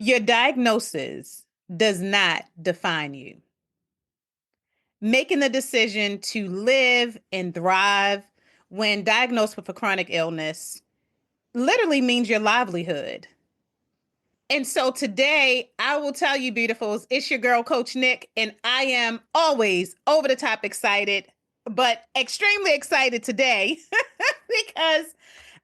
Your diagnosis does not define you. Making the decision to live and thrive when diagnosed with a chronic illness literally means your livelihood. And so today, I will tell you, beautifuls, it's your girl, Coach Nick, and I am always over the top excited, but extremely excited today because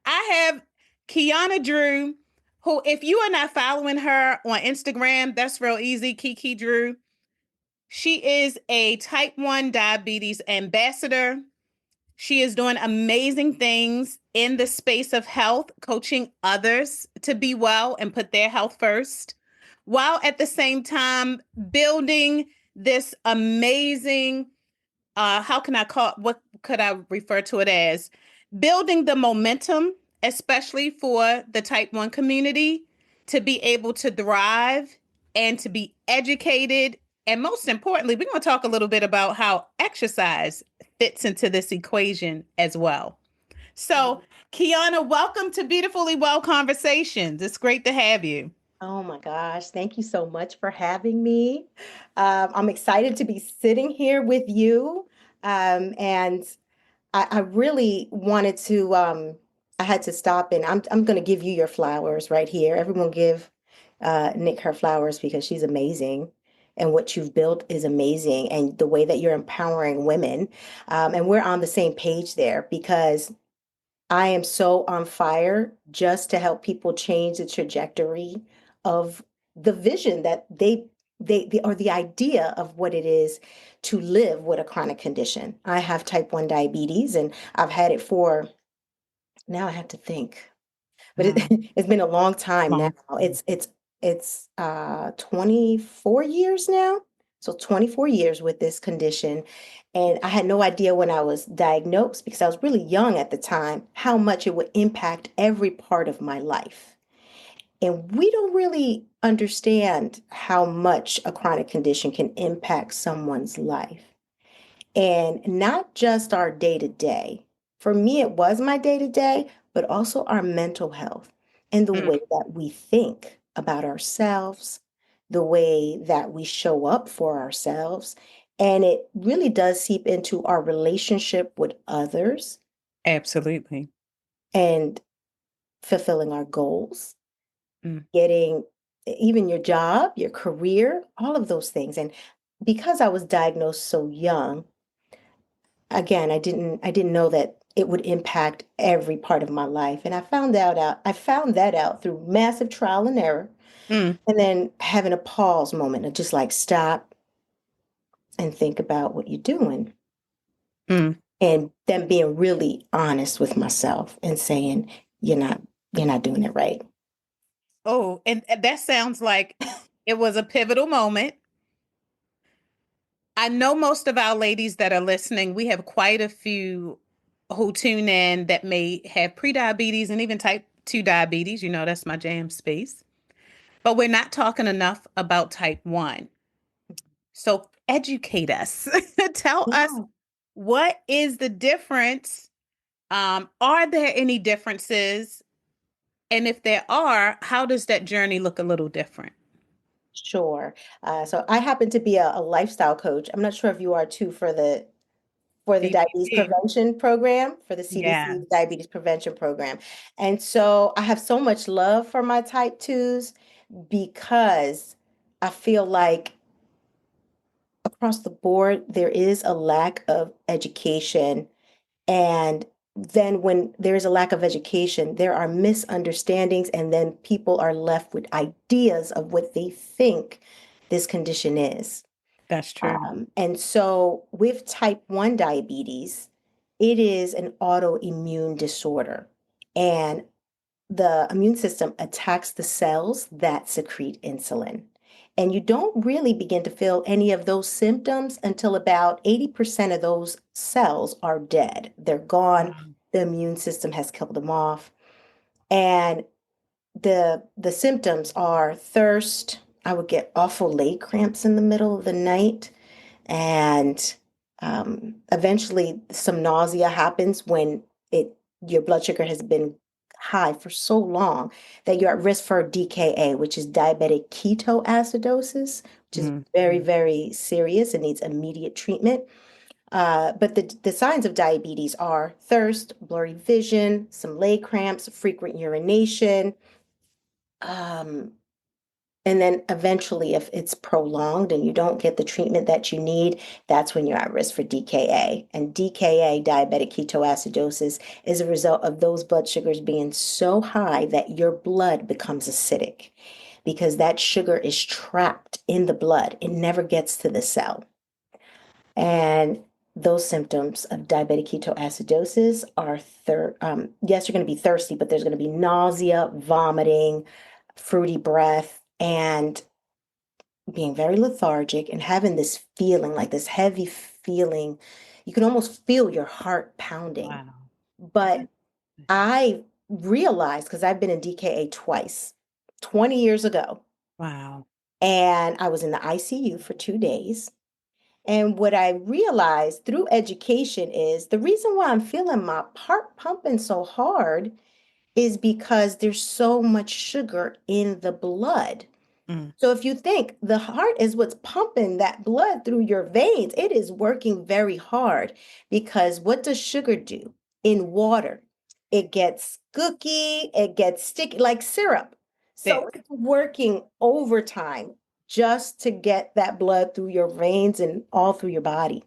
I have Qiana Drew, who, if you are not following her on Instagram, that's real easy, Kiki Drew. She is a type 1 diabetes ambassador. She is doing amazing things in the space of health, coaching others to be well and put their health first, while at the same time building this amazing, how can I call it? What could I refer to it as? Building the momentum, especially for the type 1 community, to be able to thrive and to be educated. And most importantly, we're going to talk a little bit about how exercise fits into this equation as well. So, Qiana, welcome to Beautifully Well Conversations. It's great to have you. Oh my gosh, thank you so much for having me. I'm excited to be sitting here with you. And I really wanted to, I had to stop and I'm going to give you your flowers right here. Everyone give Nick her flowers because she's amazing. And what you've built is amazing. And the way that you're empowering women. And we're on the same page there because I am so on fire just to help people change the trajectory of the vision that they or the idea of what it is to live with a chronic condition. I have type 1 diabetes and I've had it for now I have to think. But Wow. it's been a long time now. Long time. It's 24 years now. So 24 years with this condition. And I had no idea when I was diagnosed because I was really young at the time how much it would impact every part of my life. And we don't really understand how much a chronic condition can impact someone's life. And not just our day to day. For me, it was my day to day, but also our mental health and the Mm, way that we think about ourselves, the way that we show up for ourselves. And it really does seep into our relationship with others absolutely. and fulfilling our goals, Mm. getting even your job, your career, all of those things. And because I was diagnosed so young, again, I didn't know that it would impact every part of my life. And I found that out through massive trial and error. Mm. And then having a pause moment of just like stop and think about what you're doing. Mm. And then being really honest with myself and saying, you're not, you're not doing it right. Oh, and that sounds like it was a pivotal moment. I know most of our ladies that are listening, we have quite a few who tune in that may have prediabetes and even type 2 diabetes. You know, that's my jam space. But we're not talking enough about type 1. So educate us. Tell us, Yeah. what is the difference? Are there any differences? And if there are, how does that journey look a little different? Sure. So I happen to be a lifestyle coach. I'm not sure if you are too for the diabetes DPP. prevention program, for the CDC Yes. diabetes prevention program. And so I have so much love for my type 2s because I feel like across the board, there is a lack of education. And then when there is a lack of education, there are misunderstandings, and then people are left with ideas of what they think this condition is. That's true. And so with type 1 diabetes, it is an autoimmune disorder. And the immune system attacks the cells that secrete insulin. And you don't really begin to feel any of those symptoms until about 80% of those cells are dead. They're gone. Wow. The immune system has killed them off. And the symptoms are thirst. I would get awful leg cramps in the middle of the night. And eventually some nausea happens when it your blood sugar has been high for so long that you're at risk for DKA, which is diabetic ketoacidosis, which is Mm. very, very serious and needs immediate treatment. But the signs of diabetes are thirst, blurry vision, some leg cramps, frequent urination, um, and then eventually, if it's prolonged and you don't get the treatment that you need, that's when you're at risk for DKA. And DKA, diabetic ketoacidosis, is a result of those blood sugars being so high that your blood becomes acidic because that sugar is trapped in the blood. It never gets to the cell. And those symptoms of diabetic ketoacidosis are yes, you're going to be thirsty, but there's going to be nausea, vomiting, fruity breath, and being very lethargic and having this feeling, like this heavy feeling. You can almost feel your heart pounding. Wow. But I realized, because I've been in DKA twice, 20 years ago, Wow. and I was in the ICU for 2 days. And what I realized through education is the reason why I'm feeling my heart pumping so hard is because there's so much sugar in the blood. Mm. So if you think the heart is what's pumping that blood through your veins, it is working very hard because what does sugar do in water? It gets cookie, it gets sticky like syrup. So Thick. it's working overtime just to get that blood through your veins and all through your body.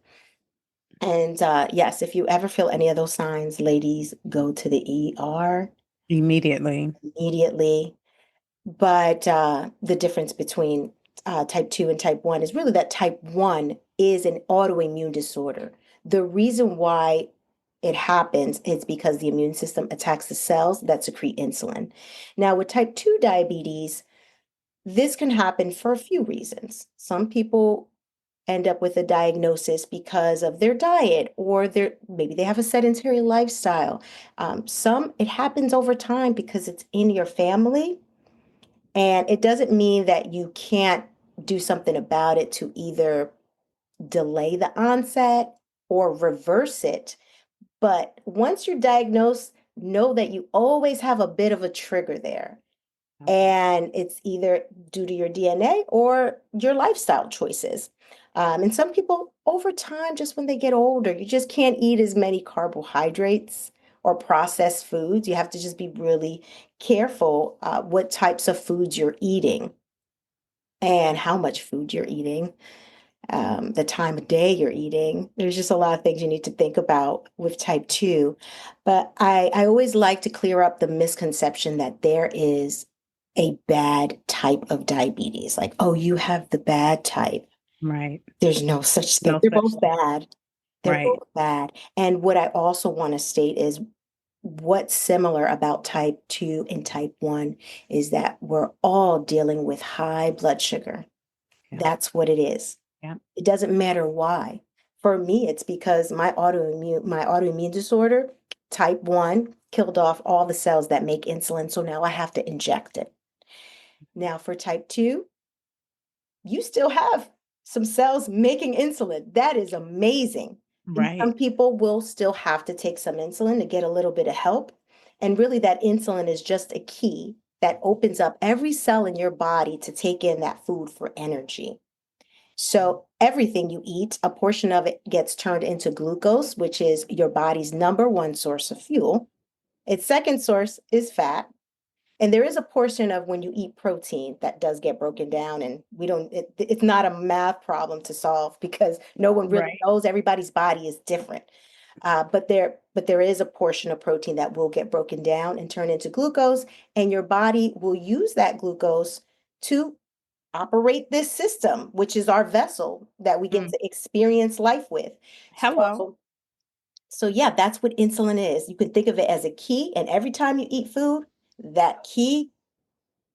And yes, if you ever feel any of those signs, ladies, go to the ER Immediately. immediately. But the difference between type 2 and type 1 is really that type 1 is an autoimmune disorder. The reason why it happens is because the immune system attacks the cells that secrete insulin. Now, with type 2 diabetes, this can happen for a few reasons. Some people end up with a diagnosis because of their diet or maybe they have a sedentary lifestyle. Some it happens over time because it's in your family, and it doesn't mean that you can't do something about it to either delay the onset or reverse it. But once you're diagnosed, know that you always have a bit of a trigger there. Okay. And it's either due to your DNA or your lifestyle choices. And some people, over time, just when they get older, you just can't eat as many carbohydrates or processed foods. You have to just be really careful what types of foods you're eating and how much food you're eating, the time of day you're eating. There's just a lot of things you need to think about with type 2. But I always like to clear up the misconception that there is a bad type of diabetes. Like, oh, you have the bad type. Right. There's no such thing. No They're such both thing. bad. They're Right. both bad. And what I also want to state is what's similar about type 2 and type 1 is that we're all dealing with high blood sugar. Yeah. That's what it is. Yeah. It doesn't matter why. For me, it's because my autoimmune disorder, type 1, killed off all the cells that make insulin, so now I have to inject it. Now for type 2, you still have some cells making insulin. That is amazing. And Right. some people will still have to take some insulin to get a little bit of help. And really, that insulin is just a key that opens up every cell in your body to take in that food for energy. So everything you eat, a portion of it gets turned into glucose, which is your body's number one source of fuel. Its second source is fat. And there is a portion of when you eat protein that does get broken down, and it's not a math problem to solve because no one really Right. knows. Everybody's body is different. But there is a portion of protein that will get broken down and turn into glucose, and your body will use that glucose to operate this system, which is our vessel that we get Mm. to experience life with. Hello. So yeah, that's what insulin is. You can think of it as a key, and every time you eat food, that key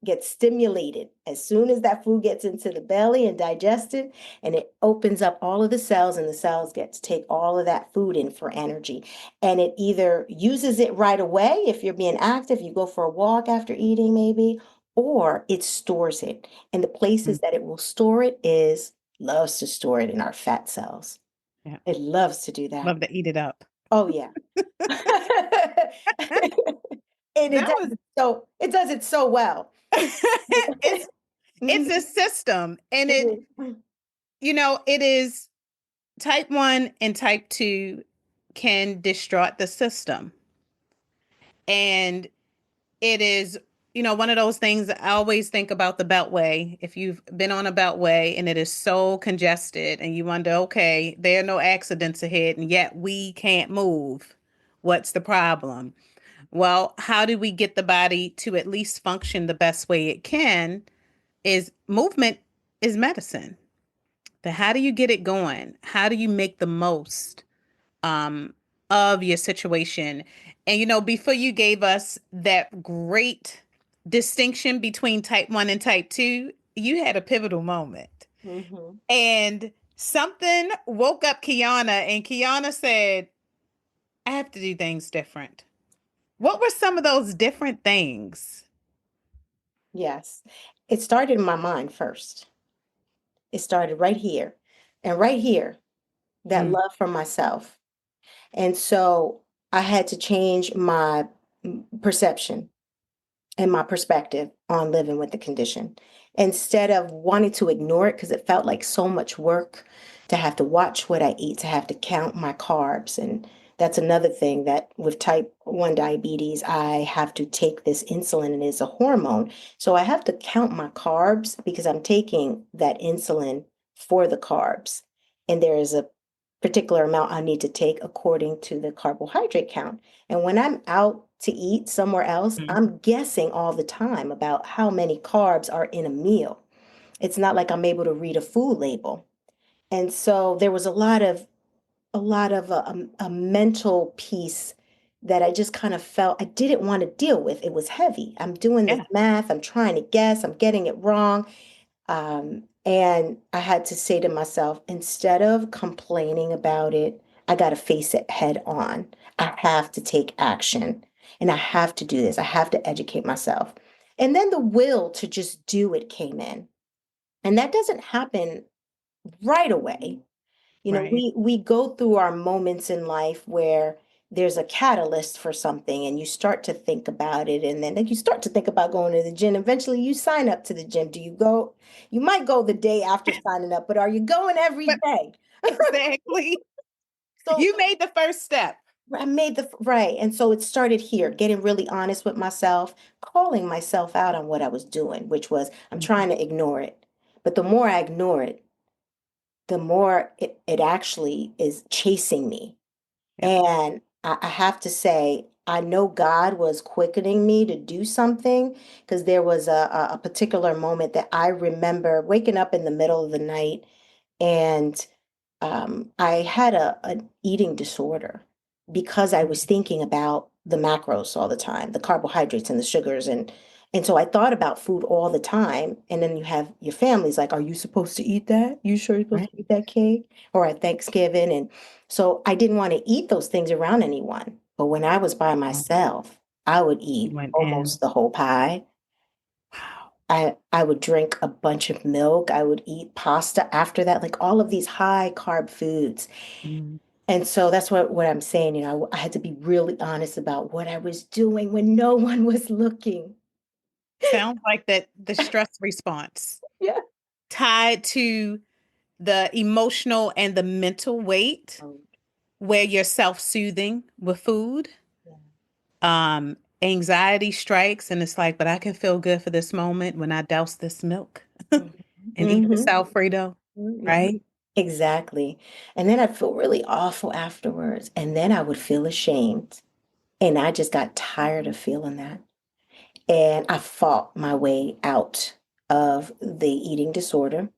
gets stimulated as soon as that food gets into the belly and digested, and it opens up all of the cells, and the cells get to take all of that food in for energy. And it either uses it right away if you're being active, you go for a walk after eating maybe, or it stores it. And the Mm. places that it will store it is loves to store it in our fat cells. Yeah. It loves to do that. Love to eat it up. Oh yeah. And That was it does it so well. it's it's a Mhm. system, and It it, is. it is type 1 and type 2 can distort the system. And it is, one of those things that I always think about the Beltway. If you've been on a Beltway and it is so congested and you wonder, okay, there are no accidents ahead and yet we can't move. What's the problem? Well, how do we get the body to at least function the best way it can? Is movement is medicine. But how do you get it going? How do you make the most um, of your situation? And before you gave us that great distinction between type 1 and type 2, you had a pivotal moment. Mhm. And something woke up Qiana, and Qiana said, I have to do things different. What were some of those different things? Yes. It started in my mind first. It started right here. And right here, that Mm, love for myself. And so I had to change my perception and my perspective on living with the condition. Instead of wanting to ignore it because it felt like so much work to have to watch what I eat, to have to count my carbs. And that's another thing that with type 1 diabetes, I have to take this insulin and it's a hormone. So I have to count my carbs because I'm taking that insulin for the carbs. And there is a particular amount I need to take according to the carbohydrate count. And when I'm out to eat somewhere else, mm, I'm guessing all the time about how many carbs are in a meal. It's not like I'm able to read a food label. And so there was a lot of a mental piece that I just kind of felt I didn't want to deal with. It was heavy. I'm doing this yeah, math, I'm trying to guess, I'm getting it wrong. And I had to say to myself, instead of complaining about it, I got to face it head on. I have to take action and I have to do this. I have to educate myself. And then the will to just do it came in. And that doesn't happen right away. right. We go through our moments in life where there's a catalyst for something and you start to think about it and then like you start to think about going to the gym. Eventually you sign up to the gym. Do you go? You might go the day after signing up, but are you going every But day? exactly. So You made the first step. I made the right. And so it started here, getting really honest with myself, calling myself out on what I was doing, which was I'm trying Mhm. to ignore it. But the more I ignore it, the more it actually is chasing me. Yep. And I have to say, I know God was quickening me to do something because there was a particular moment that I remember waking up in the middle of the night and I had an eating disorder because I was thinking about the macros all the time, the carbohydrates and the sugars, and so I thought about food all the time. And then you have your family's like, "Are you supposed to eat that? You sure you're supposed Right. to eat that cake?" Or at Thanksgiving, and so I didn't want to eat those things around anyone. But when I was by Oh, myself, I would you eat went in. almost the whole pie. Wow. I would drink a bunch of milk. I would eat pasta after that, like all of these high carb foods. Mm. And so that's what I'm saying. I had to be really honest about what I was doing when no one was looking. Sounds like that the stress response Yeah. tied to the emotional and the mental weight Oh, where you're self-soothing with food. yeah. Anxiety strikes and it's like, but I can feel good for this moment when I douse this milk and eat this Mm-hmm. Alfredo, Hmm. right? Exactly. And then I'd feel really awful afterwards. And then I would feel ashamed. And I just got tired of feeling that. And I fought my way out of the eating disorder.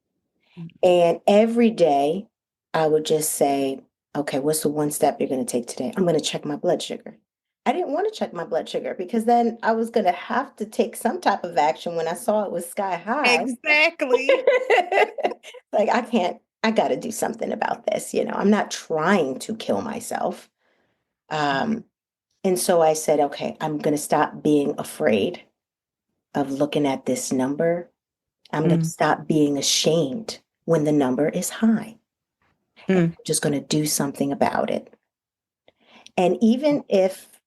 And every day I would just say, okay, what's the one step you're going to take today? I'm going to check my blood sugar. I didn't want to check my blood sugar because then I was going to have to take some type of action when I saw it was sky high. Exactly. Like, I got to do something about this. I'm not trying to kill myself. Right. Um, and so I said, okay, I'm going to stop being afraid of looking at this number. I'm going to Mm, stop being ashamed when the number is high. And mm, I'm just going to do something about it. And even if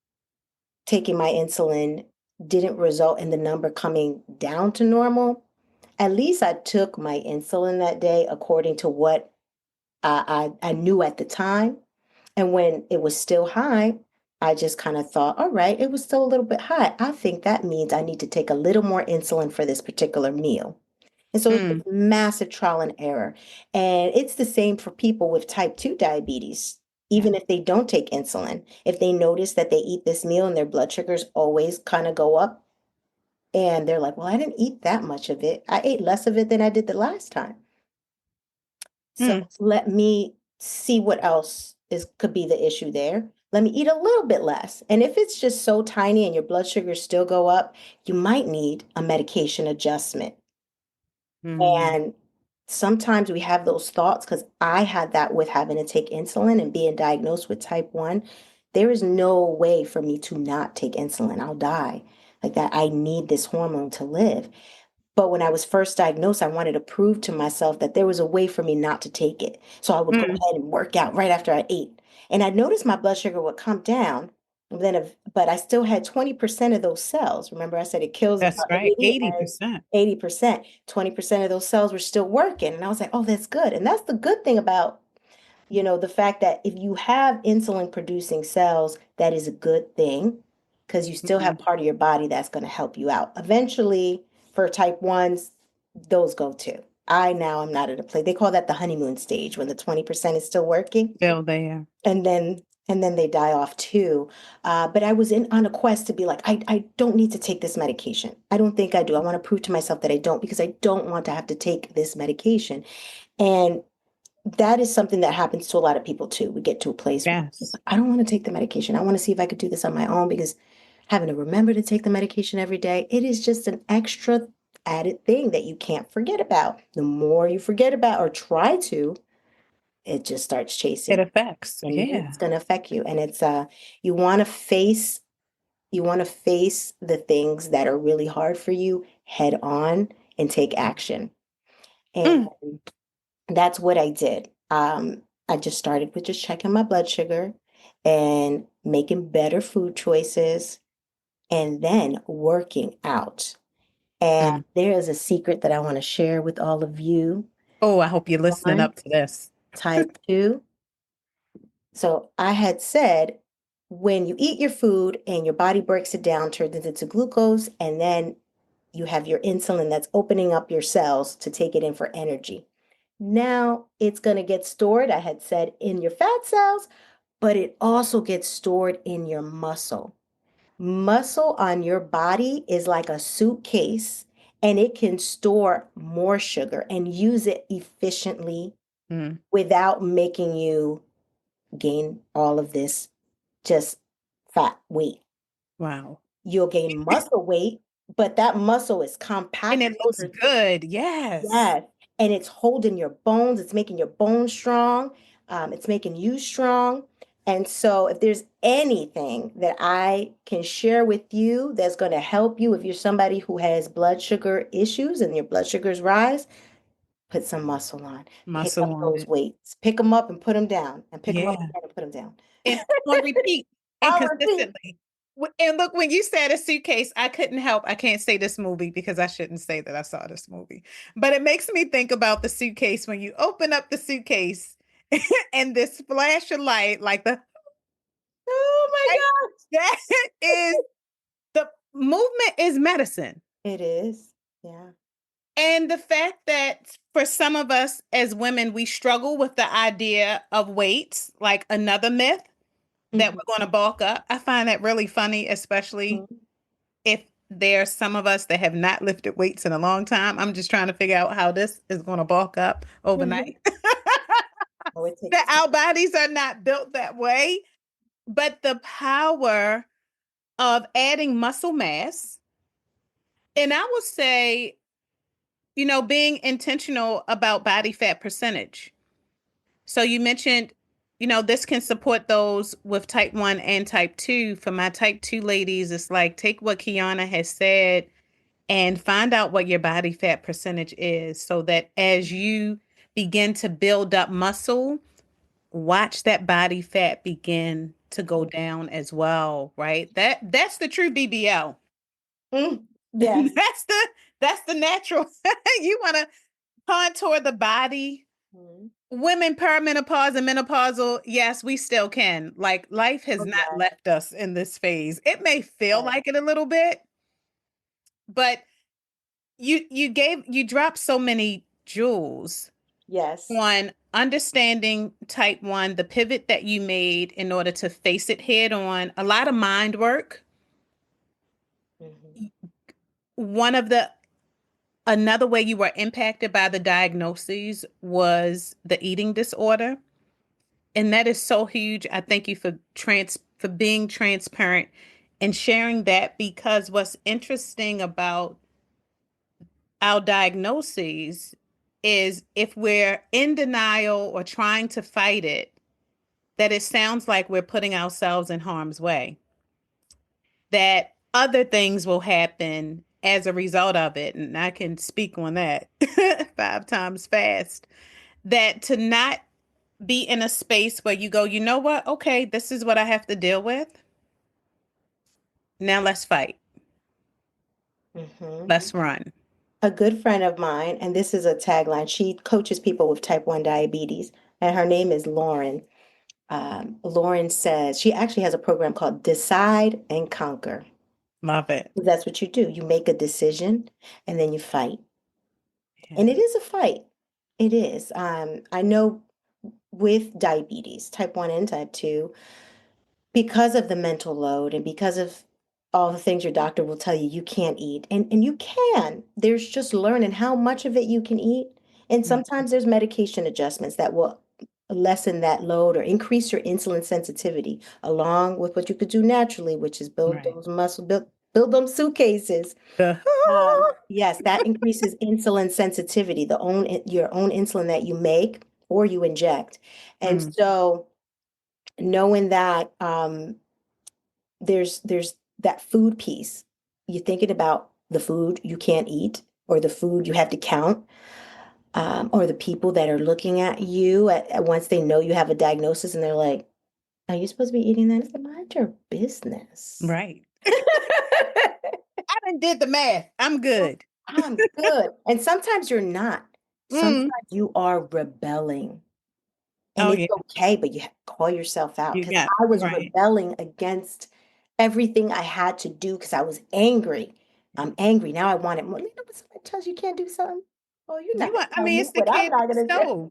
taking my insulin didn't result in the number coming down to normal, at least I took my insulin that day according to what I knew at the time. And when it was still high, I just kind of thought, all right, it was still a little bit high. I think that means I need to take a little more insulin for this particular meal. And so it's Mm, this massive trial and error. And it's the same for people with type 2 diabetes. yeah. Even if they don't take insulin, if they notice that they eat this meal and their blood sugars always kind of go up, and they're like, well, I didn't eat that much of it. I ate less of it than I did the last time. So Mm, let me see what else is could be the issue there. Let me eat a little bit less. And if it's just so tiny and your blood sugars still go up, you might need a medication adjustment. mm, And sometimes we have those thoughts because I had that with having to take insulin and being diagnosed with type 1. There is no way for me to not take insulin. I'll die. Like that, I need this hormone to live. But when I was first diagnosed, I wanted to prove to myself that there was a way for me not to take it. So I would go mm. ahead and work out right after I ate. And I noticed my blood sugar would come down. And then, but I still had 20% of those cells. Remember, I said it kills That's about right. 80 and 80%. 80%. 20% of those cells were still working. And I was like, oh, that's good. And that's the good thing about, the fact that if you have insulin producing cells, that is a good thing because you still have Mm, part of your body that's going to help you out. Eventually, for type 1s, those go too. I now am not at a place. They call that the honeymoon stage when the 20% is still working still there. and then they die off too. But I was in on a quest to be like, I don't need to take this medication. I don't think I do. I want to prove to myself that I don't because I don't want to have to take this medication. And that is something that happens to a lot of people too. We get to a place where it's Yes. like, I don't want to take the medication. I want to see if I could do this on my own because having to remember to take the medication every day, it is just an extra added thing that you can't forget about. The more you forget about or try to, it just starts It chasing affects. and it's Yeah. going to affect you. And it's you want to face the things that are really hard for you head on and take action. And Mm, that's what I did. I just started with just checking my blood sugar and making better food choices and then working out. And mm. there is a secret that I want to share with all of you Oh, I hope you're listening on up to this. type 2. So I had said when you eat your food and your body breaks it down, turns it into glucose, and then you have your insulin that's opening up your cells to take it in for energy. Now it's going to get stored, I had said, in your fat cells, but it also gets stored in your muscle. Muscle on your body is like a suitcase and it can store more sugar and use it efficiently Mm, without making you gain all of this just fat weight. wow. You'll gain muscle weight, but that muscle is And compacted it looks over. good. Yes. Yes. And it's holding your bones, it's making your bones strong, it's making you strong. And so, if there's anything that I can share with you that's going to help you, if you're somebody who has blood sugar issues and your blood sugars rise, put some muscle on. Pick up Muscle on those it. weights, pick them up and put them down, and pick them up Yeah. again and put them down. And on repeat and I'll repeat. consistently. And look, when you said a suitcase, I couldn't help. I can't say this movie because I shouldn't say that I saw this movie. But it makes me think about the suitcase when you open up the suitcase and this flash of light, like the Oh my God. that is the movement is medicine. It is. Yeah. And the fact that for some of us as women, we struggle with the idea of weights, like another myth that Mhm. we're going to bulk up. I find that really funny, especially if there's some of us that have not lifted weights in a long time. I'm just trying to figure out how this is going to bulk up Mhm. overnight. Oh, it That takes time. our bodies are not built that way, but the power of adding muscle mass. And I will say, being intentional about body fat percentage. So you mentioned, this can support those with type 1 and type 2. For my type 2 ladies, it's like take what Qiana has said and find out what your body fat percentage is so that as you begin to build up muscle, watch that body fat begin to go down as well, right? That's the true BBL. Mm, yes. That's the natural. You want to contour the body. Mhm. Women perimenopause and menopausal, yes, we still can. Like life has Oh, not yes. left us in this phase. It may feel Yes. like it a little bit, but you dropped so many jewels Yes. on understanding type 1, the pivot that you made in order to face it head on, a lot of mind work. Mhm. One of the Another way you were impacted by the diagnoses was the eating disorder. And that is so huge. I thank you for being transparent and sharing that, because what's interesting about our diagnoses is if we're in denial or trying to fight it, that it sounds like we're putting ourselves in harm's way, that other things will happen as a result of it. And I can speak on that 5 times fast. That to not be in a space where you go, you know what? Okay, this is what I have to deal with. Now let's fight. Mhm. Let's run. A good friend of mine, and this is a tagline, she coaches people with type 1 diabetes, and her name is Lauren. Lauren says she actually has a program called Decide and Conquer. Love it. That's what you do. You make a decision and then you fight. And Yeah. it is a fight. It is. I know with diabetes, type 1 and type 2, because of the mental load and because of all the things your doctor will tell you you can't eat, and you can, there's just learning how much of it you can eat, and Mm. sometimes there's medication adjustments that will lessen that load or increase your insulin sensitivity along with what you could do naturally, which is build Right. those muscle build them suitcases. The- Yes, that increases insulin sensitivity, your own insulin that you make or you inject. And Mm, so knowing that there's that food piece. You're thinking about the food you can't eat or the food you have to count, or the people that are looking at you once they know you have a diagnosis and they're like, are you supposed to be eating that? I said, mind your business. right. I done did the math. I'm good. I'm good. And sometimes you're not. Sometimes Mm. you are rebelling. And Oh it's yeah. okay, but you have to call yourself out You because got I was right. rebelling against everything I had to do because I was angry. I'm angry. Now I want it more. You know, when somebody tells you you can't do something, oh, you're not You going want, to I tell mean, me it's the what I'm kid not with the going to do. stove.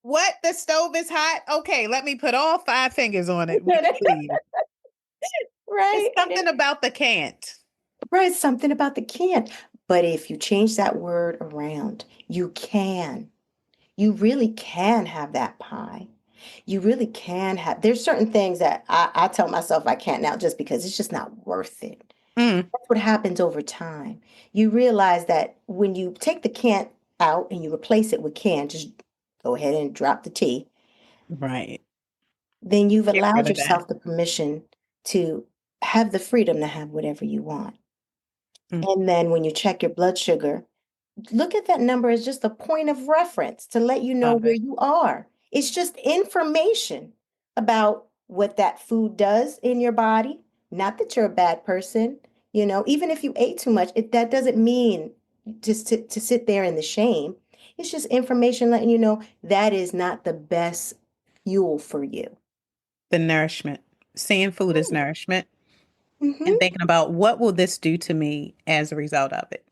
What? The stove is hot? Okay, let me put all 5 fingers on it. Would you please? It's Right? something about the can't. Right. Something about the can't. But if you change that word around, you can. You really can have that pie. You really can have, there's certain things that I tell myself I can't now just because it's just not worth it. Mm, That's what happens over time. You realize that when you take the can't out and you replace it with can, just go ahead and drop the T, right. then you've Get rid allowed of that. yourself the permission to have the freedom to have whatever you want. Mm, And then when you check your blood sugar, look at that number as just a point of reference to let you know love where it. you are. It's just information about what that food does in your body. Not that you're a bad person, even if you ate too much, that doesn't mean just to sit there in the shame. It's just information letting you know that is not the best fuel for you. The nourishment. Seeing food as nourishment and Mm-hmm. thinking about what will this do to me as a result of it.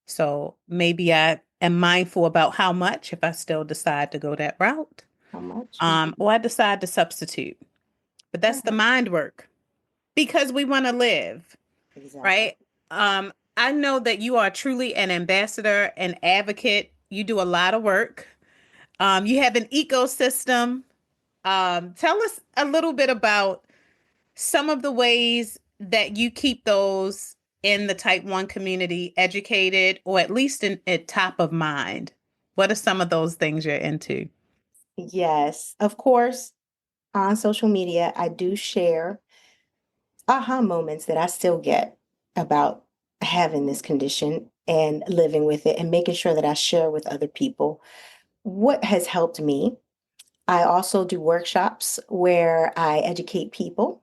So maybe I am mindful about how much if I still decide to go that route. How much? Mhm. Or I decide to substitute. But that's the Right. mind work because we want to live, Exactly. right? I know that you are truly an ambassador, an advocate. You do a lot of work. You have an ecosystem. Tell us a little bit about some of the ways that you keep those in the type 1 community educated or at least at top of mind. What are some of those things you're into? Yes, of course. On social media, I do share aha moments that I still get about having this condition and living with it and making sure that I share with other people what has helped me. I also do workshops where I educate people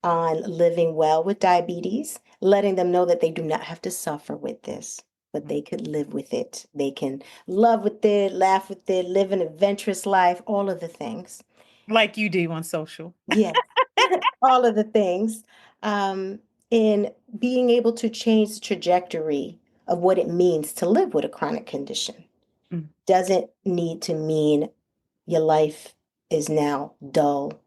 on living well with diabetes, letting them know that they do not have to suffer with this, but they could live with it. They can love with it, laugh with it, live an adventurous life, all of the things. Like you do on social. Yes, all of the things. Um, in being able to change the trajectory of what it means to live with a chronic condition Mm, doesn't need to mean your life is now dull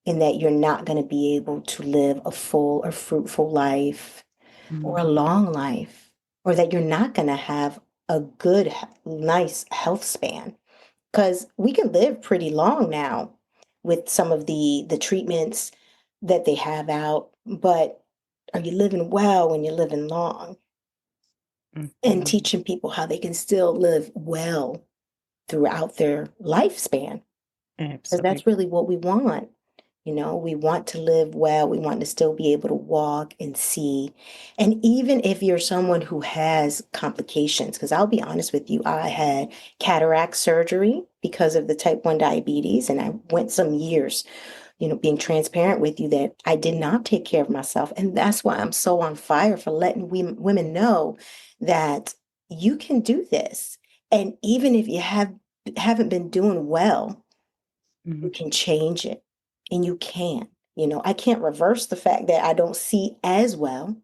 and that you're not going to be able to live a full or fruitful life or a mhm. long life, or that you're not going to have a good, nice health span. Because we can live pretty long now with some of the treatments that they have out, but are you living well when you're living long? And Mhm. teaching people how they can still live well throughout their lifespan, because Absolutely. that's really what we want. We want to live well. We want to still be able to walk and see. And even if you're someone who has complications, because I'll be honest with you, I had cataract surgery because of the type 1 diabetes, and I went some years, being transparent with you that I did not take care of myself. And that's why I'm so on fire for letting women know that you can do this. And even if you haven't been doing well, you Mhm. can change it, and you can. I can't reverse the fact that I don't see as well,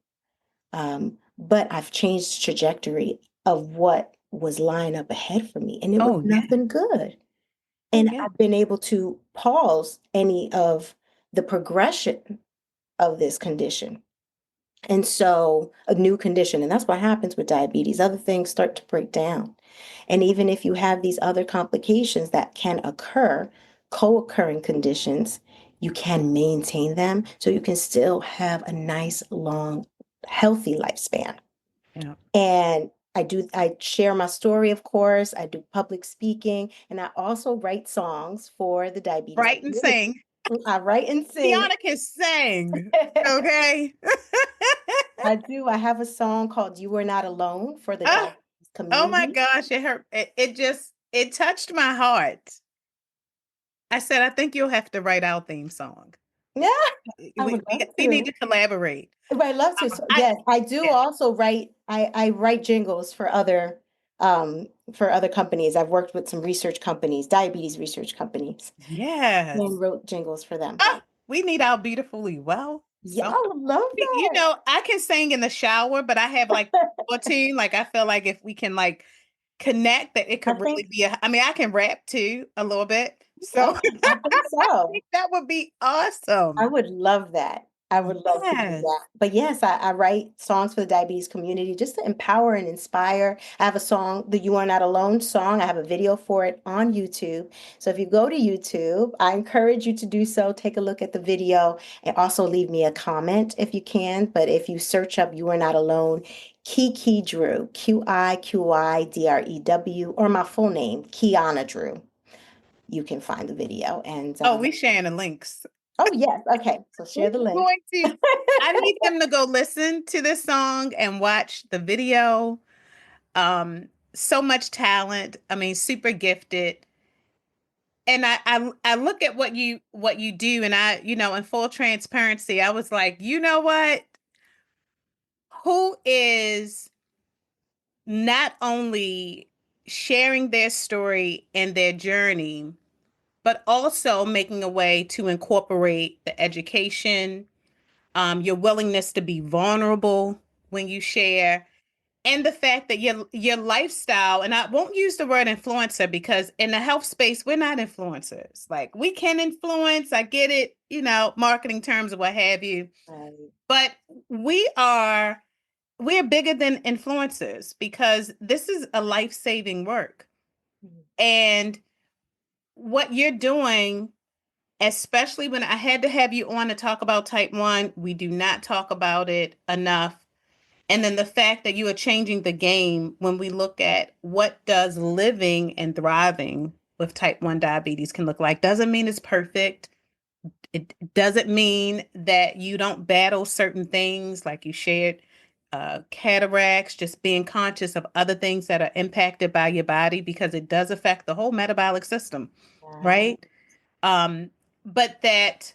but I've changed the trajectory of what was lying up ahead for me, and it was Oh, yeah. nothing good. Oh, And yeah. I've been able to pause any of the progression of this condition. And so, a new condition, and that's what happens with diabetes. Other things start to break down. And even if you have these other complications that can occur, co-occurring conditions, you can maintain them so you can still have a nice, long, healthy lifespan. Yeah. And I share my story, of course. I do public speaking, and I also write songs for the diabetes Write and community. sing. I write and sing. Qiana can sing. Okay. I do. I have a song called You Are Not Alone for the Ah, diabetes oh my community. gosh, it hurt. It just it touched my heart. I said, I think you'll have to write our theme song. Yeah, We I we, would love we need to. to collaborate. But I love to. So, I yes, I do yeah. also write. I write jingles for other companies. I've worked with some research companies, diabetes research companies, Yes. and wrote jingles for them. Ah, we need our beautifully well Yeah, song. I would love I can sing in the shower, but I have like a tune. Like I feel like if we can like connect, that it that. could really be I mean, I can rap too a little bit. So I think so. that would be I awesome. would love that. I would love to do that. Yes. But yes, I write songs for the diabetes community just to empower and inspire. I have a song, the You Are Not Alone song. I have a video for it on YouTube. So if you go to YouTube, I encourage you to do so. Take a look at the video and also leave me a comment if you can. But if you search up You Are Not Alone, Kiki Drew, Qiidrew, or my full name, Qiana Drew, you can find the video. And Oh, we sharing the links. oh, yes. Okay. So share the We're link. going to I need them to go listen to this song and watch the video. So much talent. I mean, super gifted. And I look at what you do, and in full transparency, I was like, you know what? Who is not only sharing their story and their journey, but also making a way to incorporate the education, your willingness to be vulnerable when you share, and the fact that your lifestyle, and I won't use the word influencer because in the health space we're not influencers. Like we can influence, I get it, marketing terms or what have you, Right. but we are we're bigger than influencers because this is a life-saving work. Mhm. And what you're doing, especially when I had to have you on to talk about type 1, we do not talk about it enough. And then the fact that you are changing the game when we look at what does living and thriving with type 1 diabetes can look like. Doesn't mean it's perfect. It doesn't mean that you don't battle certain things like you shared, cataracts, just being conscious of other things that are impacted by your body because it does affect the whole metabolic system, Yeah. right? Um, but that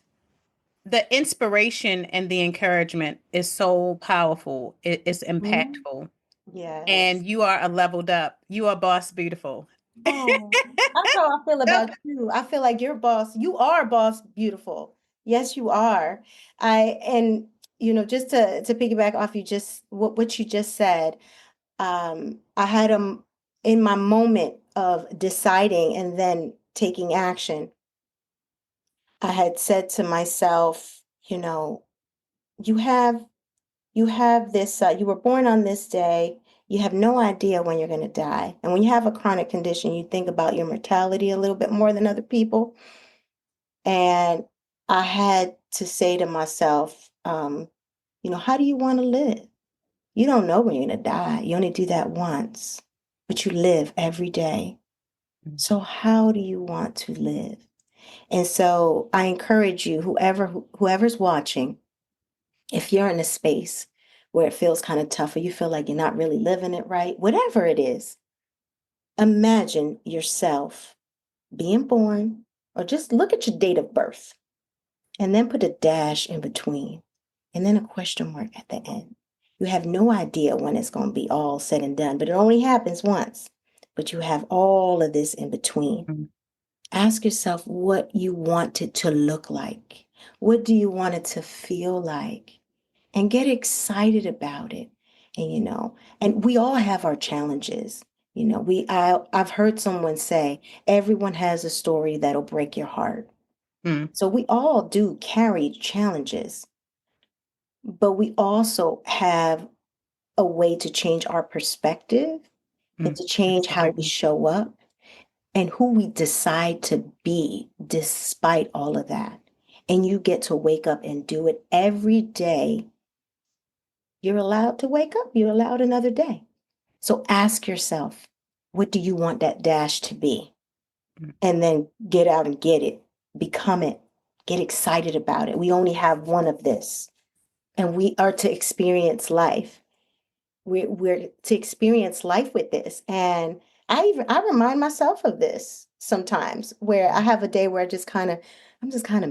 the inspiration and the encouragement is so powerful. It's Mhm. impactful. Yes. And you are a leveled up. You are boss beautiful. Oh, that's how I feel about you. I feel like you're boss. You are boss beautiful. Yes, you are. And just to piggyback off you just what you just said, I had in my moment of deciding and then taking action, I had said to myself, you have you have this, you were born on this day. You have no idea when you're going to die. And when you have a chronic condition, you think about your mortality a little bit more than other people. And I had to say to myself, how do you want to live? You don't know when you're going to die. You only do that once, but you live every day. So how do you want to live? And so I encourage you, whoever's watching, if you're in a space where it feels kind of tough or you feel like you're not really living it right, whatever it is, imagine yourself being born or just look at your date of birth and then put a dash in between and then a question mark at the end. You have no idea when it's going to be all said and done, but it only happens once. But you have all of this in between. Mhm. Ask yourself what you want it to look like. What do you want it to feel like? And get excited about it. And we all have our challenges. I've heard someone say, everyone has a story that'll break your heart. Mm, So we all do carry challenges, but we also have a way to change our perspective and mm, to change how we absolutely. show up and who we decide to be despite all of that. And you get to wake up and do it every day. You're allowed to wake up, you're allowed another day. So ask yourself, what do you want that dash to be? Mm, And then get out and get it, become it, get excited about it. We only have one of this, and we are to experience life. We're to experience life with this. And I remind myself of this sometimes where I have a day where I'm just kind of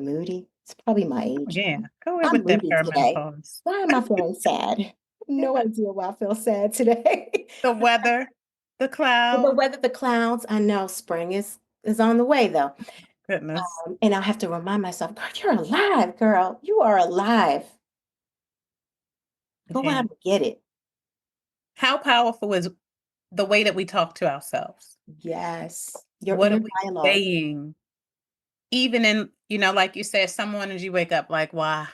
moody. It's probably my age. yeah, go ahead I'm with that moody today. perimenopause. Why am I feeling sad? No idea why I feel sad today. The weather, the But the cloud, weather, the clouds, I know spring is on the way though. goodness. And I have to remind myself, girl, you're alive, girl. You are alive. Go Yeah. out and get it. How powerful is the way that we talk to ourselves? Yes. Your What are inner we dialogue. saying? Even in, like you said, some mornings you wake up like, why?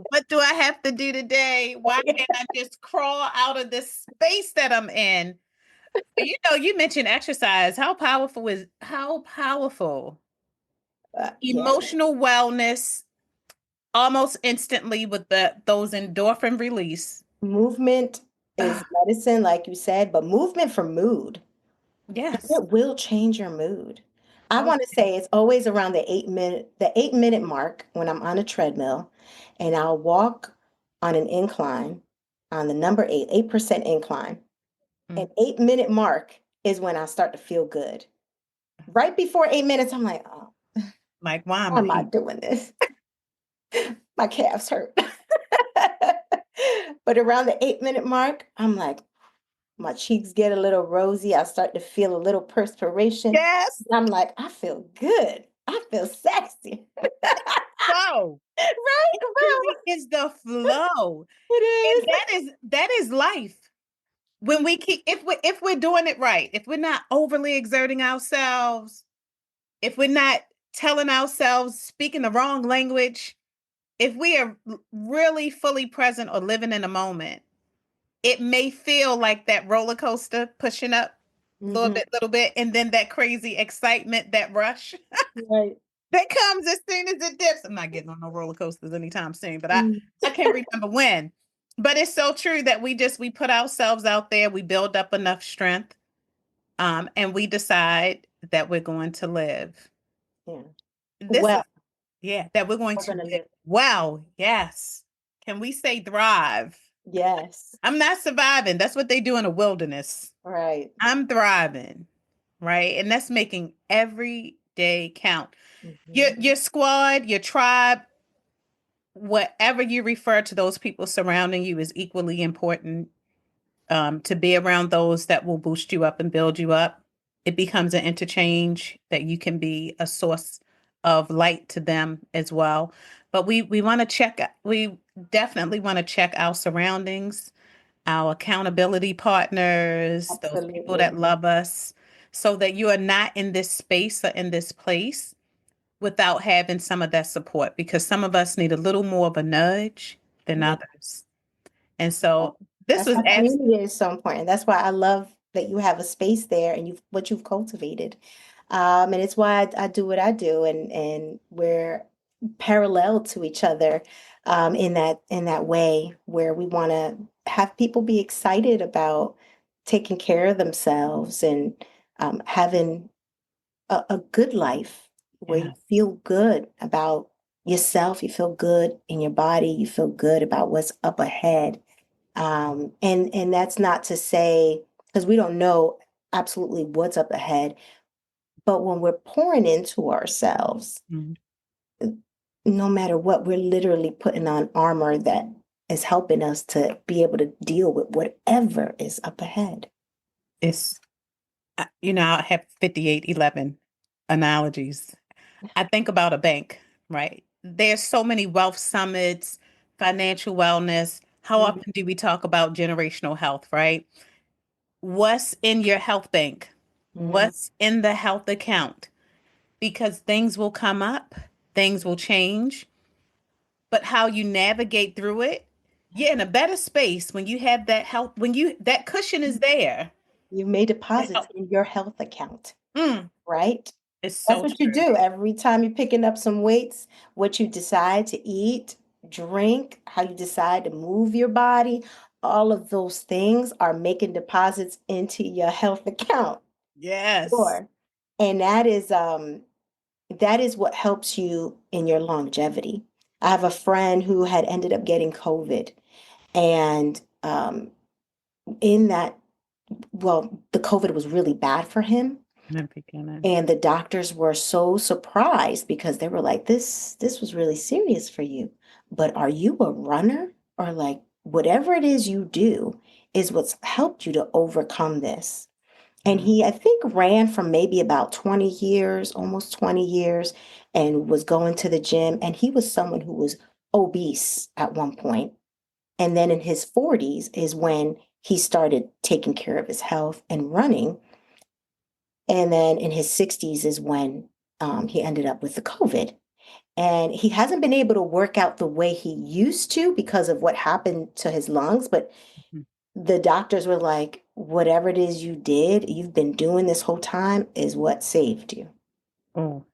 What do I have to do today? Why can't I just crawl out of this space that I'm in? You mentioned exercise. How powerful Yeah. emotional wellness almost instantly with those endorphin release. Movement is Ah, medicine, like you said, but movement for mood. yes. It will change your mood. I Oh, want to say it's always around the 8-minute mark when I'm on a treadmill and I'll walk on an incline on the number 8% incline. mm. An 8-minute mark is when I start to feel good. Right before 8 minutes, I'm like, oh, Like, why am why I am I here? doing this? My calves hurt. But around the 8-minute mark, I'm like, my cheeks get a little rosy. I start to feel a little perspiration. Yes. I'm like, I feel good. I feel sexy. Flow. Right? It really is the flow. It And is. that is life. When we keep if we're doing it right, if we're not overly exerting ourselves, if we're not telling ourselves speaking the wrong language, if we are really fully present or living in a moment, it may feel like that roller coaster pushing up Mhm. little bit, and then that crazy excitement, that rush Right. that comes as soon as it dips. I'm not getting on no roller coasters anytime soon, but I Mm. I can't remember when. But it's so true that we put ourselves out there, we build up enough strength, and we decide that we're going to live. Yeah. This Well, is Yeah, that we're going we're to gonna live live. well. Yes. Can we say thrive? Yes. I'm not surviving. That's what they do in the wilderness. Right. I'm thriving, right? And that's making every day count. Mhm. Your squad, your tribe, whatever you refer to those people surrounding you is equally important. To be around those that will boost you up and build you up. It becomes an interchange that you can be a source of light to them as well. But we want to check, we definitely want to check our surroundings, our accountability partners, those people Absolutely. that love us, so that you are not in this space or in this place without having some of that support, because some of us need a little more of a nudge than Yeah. others. And so this That's was why community is so important. That's why I love that you have a space there and you've what you've cultivated. And it's why I do what I do, and we're parallel to each other in that way where we want to have people be excited about taking care of themselves and having a good life where you yeah. feel good about yourself, you feel good in your body, you feel good about what's up ahead. And that's not to say, because we don't know absolutely what's up ahead, but when we're pouring into ourselves, Mhm. no matter what, we're literally putting on armor that is helping us to be able to deal with whatever is up ahead. It's, I have 5811 analogies. I think about a bank, right? There's so many wealth summits, financial wellness. How Mhm. often do we talk about generational health, right? What's in your health bank? Mhm. What's in the health account? Because things will come up, things will change, but how you navigate through it, you're in a better space when you have that health, when you that cushion is there. You made To deposits help. in your health account, Mm, right? it's That's so what you true. do every time you're picking up some weights, what you decide to eat, drink, how you decide to move your body, all of those things are making deposits into your health account. Yes. Sure. And that is what helps you in your longevity. I have a friend who had ended up getting COVID, and in that, well, the COVID was really bad for him. In the beginning. And the doctors were so surprised because they were like, this was really serious for you. But are you a runner? Or like whatever it is you do is what's helped you to overcome this. And Wow. he, I think, ran for maybe about 20 years, almost 20 years, and was going to the gym. And he was someone who was obese at one point. And then in his 40s is when he started taking care of his health and running. And then in his 60s is when he ended up with the COVID. And he hasn't been able to work out the way he used to because of what happened to his lungs. But Mhm. the doctors were like, whatever it is you did, you've been doing this whole time is what saved you. Oh,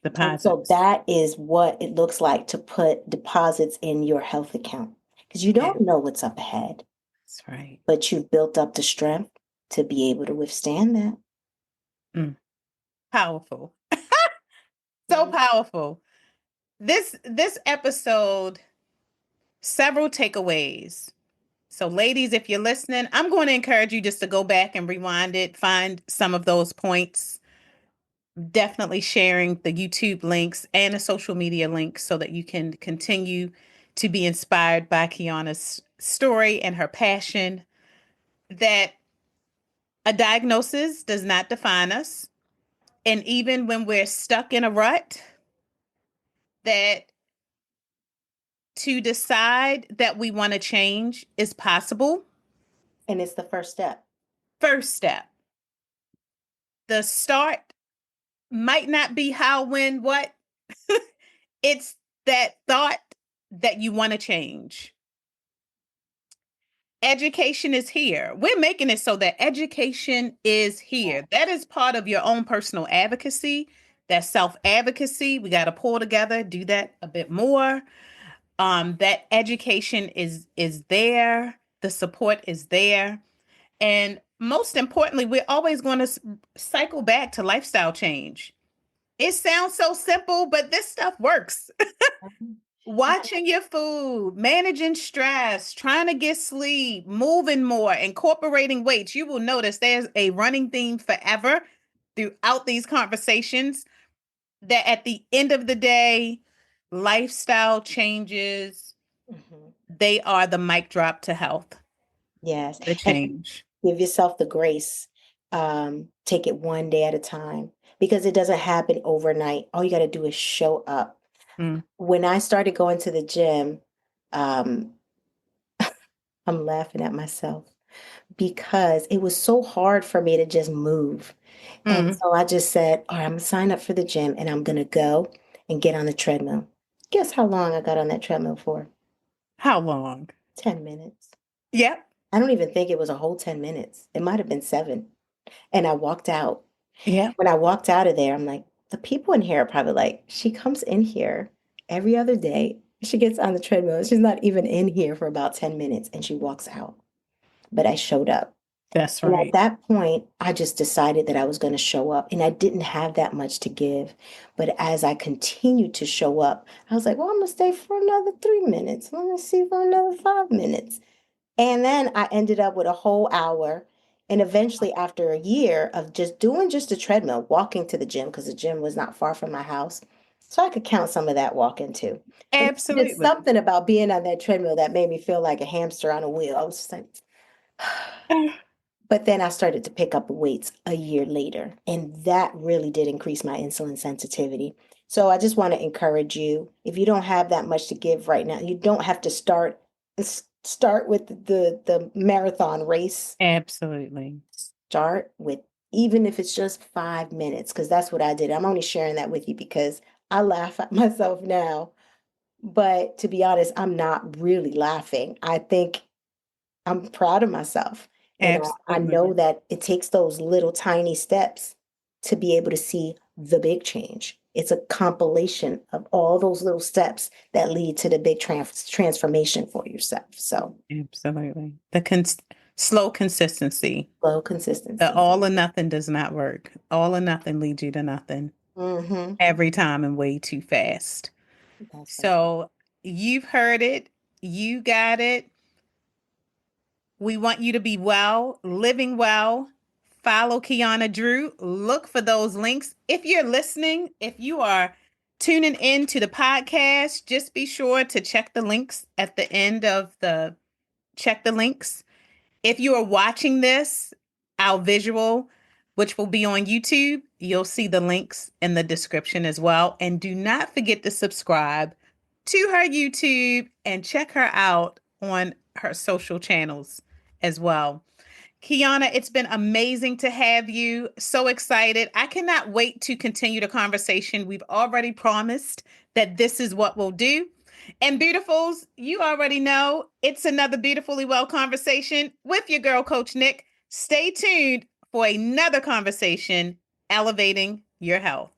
And so deposits. that is what it looks like to put deposits in your health account because you Yeah, don't know what's up ahead, that's right. but you've built up the strength to be able to withstand that. Mm, powerful. So Mhm. powerful. This episode, several takeaways. So, ladies, if you're listening, I'm going to encourage you just to go back and rewind it, find some of those points. Definitely sharing the YouTube links and the social media links so that you can continue to be inspired by Qiana's story and her passion. That a diagnosis does not define us. And even when we're stuck in a rut, that to decide that we want to change is possible. And it's the first step. First step. The start might not be how, when, what. It's that thought that you want to change. Education is here. We're making it so that education is here. That is part of your own personal advocacy, that self advocacy. We got to pull together, do that a bit more. That education is there, the support is there, and most importantly, we're always going to cycle back to lifestyle change. It sounds so simple, but this stuff works. Mhm. Watching your food, managing stress, trying to get sleep, moving more, incorporating weights. You will notice there's a running theme forever throughout these conversations. that at the end of the day, lifestyle changes, Mhm. they are the mic drop to health, Yes. the And change. give yourself the grace. Take it one day at a time because it doesn't happen overnight. All you got to do is show up. Mm, When I started going to the gym, um, I'm laughing at myself because it was so hard for me to just move. And mm. so I just said, all right, I'm gonna sign up for the gym and I'm gonna go and get on the treadmill. Guess how long I got on that treadmill for? How long? 10 minutes. Yep. I don't even think it was a whole 10 minutes. It might have been 7. And I walked out. Yep. When I walked out of there, I'm like, the people in here are probably like, she comes in here every other day. She gets on the treadmill. She's not even in here for about 10 minutes and she walks out. But I showed up. That's And at right. that point, I just decided that I was going to show up and I didn't have that much to give. But as I continued to show up, I was like, well, I'm going to stay for another 3 minutes. Let me see for another 5 minutes. And then I ended up with a whole hour. And eventually, after a year of just doing just a treadmill, walking to the gym, because the gym was not far from my house. So I could count some of that walking too. But there's Absolutely. something about being on that treadmill that made me feel like a hamster on a wheel. I was just like, but then I started to pick up weights a year later, and that really did increase my insulin sensitivity. So I just want to encourage you, if you don't have that much to give right now, you don't have to start with the marathon race. Absolutely. Start with even if it's just 5 minutes, because that's what I did. I'm only sharing that with you because I laugh at myself now. But to be honest, I'm not really laughing. I think I'm proud of myself. And I know Absolutely. that it takes those little tiny steps to be able to see the big change. It's a compilation of all those little steps that lead to the big transformation for yourself. So, Absolutely. Slow consistency. slow The consistency. all or nothing does not work. All or nothing leads you to nothing Mm-hmm. every time and way too fast. That's right. So you've heard it. You got it. We want you to be well, living well. Follow Qiana Drew. Look for those links. If you're listening, if you are tuning in to the podcast, just be sure to check the links at the end of the check the links. If you are watching this, our visual, which will be on YouTube, you'll see the links in the description as well. And do not forget to subscribe to her YouTube and check her out on her social channels as well. Qiana, it's been amazing to have you. So excited. I cannot wait to continue the conversation. We've already promised that this is what we'll do. And beautifuls, you already know it's another Beautifully Well conversation with your girl, Coach Nick. Stay tuned for another conversation elevating your health.